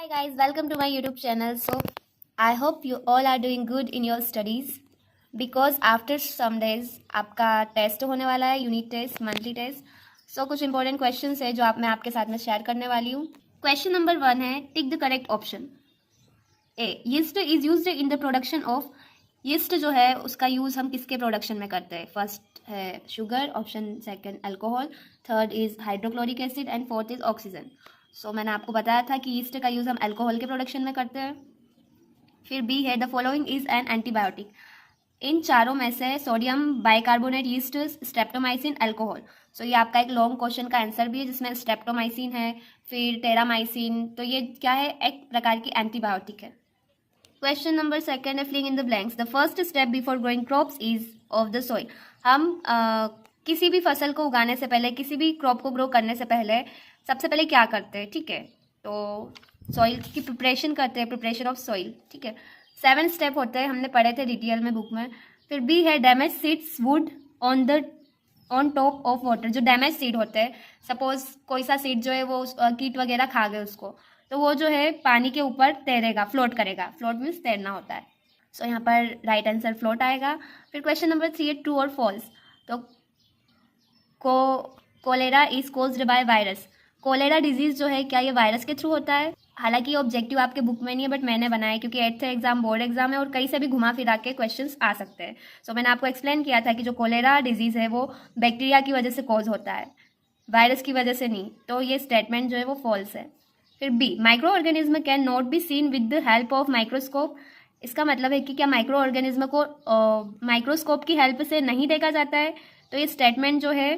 Hi guys, welcome to my YouTube channel. So I hope you all are doing good in your studies because after some days आपका test होने वाला है, unit test, monthly test. सो कुछ important questions है जो मैं आपके साथ में शेयर करने वाली हूँ. क्वेश्चन नंबर 1 है, tick the correct option. A, yeast is used in the production of. Yeast जो है उसका यूज़ हम किसके प्रोडक्शन में करते हैं? फर्स्ट है sugar, option second alcohol, third is hydrochloric acid and fourth is oxygen. So मैंने आपको बताया था कि यीस्ट का यूज़ हम अल्कोहल के प्रोडक्शन में करते हैं. फिर बी है, the following is an antibiotic. इन चारों में से sodium bicarbonate, yeast, streptomycin, alcohol. So ये आपका एक लॉन्ग क्वेश्चन का आंसर भी है जिसमें स्ट्रेप्टोमाइसिन है, फिर टेरामाइसिन. तो ये क्या है? एक प्रकार की एंटीबायोटिक है. क्वेश्चन नंबर सेकंड है, filling in the blanks. The first step before growing crops is of the soil. हम किसी भी फसल को उगाने से पहले, किसी भी क्रॉप को ग्रो करने से पहले सबसे पहले क्या करते हैं? ठीक है, तो सॉइल की प्रिपरेशन करते हैं, प्रिपरेशन ऑफ सॉइल. ठीक है, 7 स्टेप होते हैं, हमने पढ़े थे डिटेल में बुक में. फिर बी है, damage seeds would on top of water. जो डैमेज सीड होते हैं, सपोज कोई सा सीड जो है वो कीट वगैरह खा गए उसको, तो वो जो है पानी के ऊपर तैरेगा, फ्लोट करेगा. फ्लोट मीन्स तैरना होता है. सो यहाँ पर राइट आंसर फ्लोट आएगा. फिर क्वेश्चन नंबर 3 है, ट्रू और फॉल्स. तो cholera is caused by virus. Cholera disease जो है, क्या ये वायरस के थ्रू होता है? हालांकि ये ऑब्जेक्टिव आपके बुक में नहीं है, बट मैंने बनाया क्योंकि 8th एग्जाम बोर्ड एग्जाम है और कहीं से भी घुमा फिरा के क्वेश्चंस आ सकते हैं. सो मैंने आपको एक्सप्लेन किया था कि जो कोलेरा डिजीज है वो बैक्टीरिया की वजह से कॉज होता है, वायरस की वजह से नहीं. तो ये स्टेटमेंट जो है वो फॉल्स है. फिर B, microorganism can not be seen with the help of microscope. इसका मतलब है कि क्या माइक्रो ऑर्गेनिज्म को माइक्रोस्कोप की हेल्प से नहीं देखा जाता है? तो ये स्टेटमेंट जो है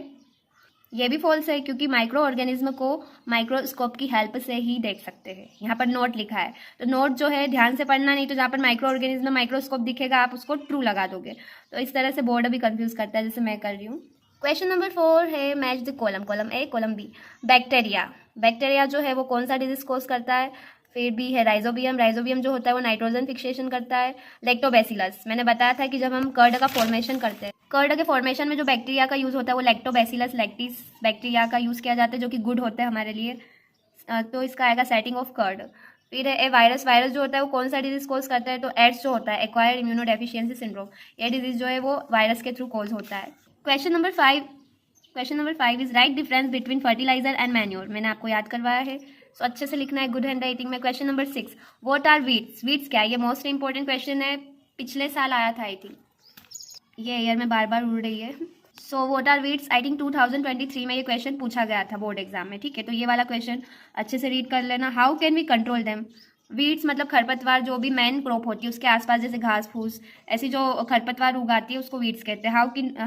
ये भी फॉल्स है, क्योंकि माइक्रो ऑर्गेनिज्म को माइक्रोस्कोप की हेल्प से ही देख सकते हैं. यहाँ पर नोट लिखा है, तो नोट जो है ध्यान से पढ़ना, नहीं तो जहाँ पर माइक्रो ऑर्गेनिज्म में माइक्रोस्कोप दिखेगा आप उसको ट्रू लगा दोगे. तो इस तरह से बोर्ड भी कंफ्यूज करता है, जैसे मैं कर रही हूँ. क्वेश्चन नंबर 4 है, match the column. Column A, column B. Bacteria जो है वो कौन सा डिजीज कोज करता है? फिर बी है राइजोबियम. राइजोबियम जो होता है वो नाइट्रोजन फिक्सेशन करता है. लैक्टोबैसिलस, मैंने बताया था कि जब हम कर्ड का फॉर्मेशन करते हैं, कर्ड के फॉर्मेशन में जो बैक्टीरिया का यूज़ होता है वो लैक्टोबैसिलस लैक्टिस बैक्टीरिया का यूज़ किया जाता है, जो कि गुड होता है हमारे लिए. तो इसका आएगा सेटिंग ऑफ कर्ड. फिर है वायरस. वायरस जो होता है वो कौन सा डिजीज कोज करता है? तो एड्स जो होता है, एक्वायर्ड इम्यूनो डेफिशिएंसी सिंड्रोम, ये डिजीज जो है वो वायरस के थ्रू कोज होता है. Question number 5 is write difference between fertiliser and manure. मैंने आपको याद करवाया है, सो अच्छे से लिखना है, गुड हैंड राइटिंग में. Question number 6, what are weeds. Weeds क्या है? ये मोस्ट इंपॉर्टेंट क्वेश्चन है, पिछले साल आया था आई थिंक, ये ईयर में बार बार उड़ रही है. So what are weeds, I think 2023 में ये क्वेश्चन पूछा गया था बोर्ड एग्जाम में. ठीक है, तो ये वाला क्वेश्चन अच्छे से रीड कर लेना. How can we control them. Weeds मतलब खरपतवार, जो भी मेन क्रॉप होती है उसके आसपास, जैसे घास फूस, ऐसी जो खरपतवार उगाती है उसको वीड्स कहते हैं.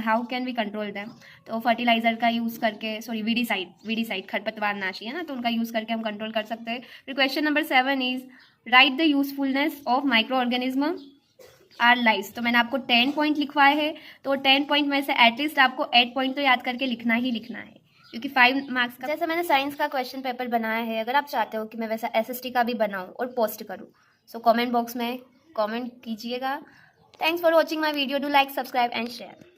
How can we control them. तो फर्टिलाइजर का यूज़ करके, सॉरी वीडीसाइड खरपतवार नाशी है ना, तो उनका यूज़ करके हम कंट्रोल कर सकते हैं. फिर question number 7 is right the usefulness of micro organism our lives. तो मैंने आपको 10 पॉइंट लिखवाए हैं, तो 10 पॉइंट में से एटलीस्ट आपको 8 पॉइंट तो याद करके लिखना ही लिखना है, क्योंकि 5 मार्क्स का. जैसे मैंने साइंस का क्वेश्चन पेपर बनाया है, अगर आप चाहते हो कि मैं वैसा एसएसटी का भी बनाऊं और पोस्ट करूं, सो कमेंट बॉक्स में कमेंट कीजिएगा. Thanks for watching my video. Do like, subscribe and share.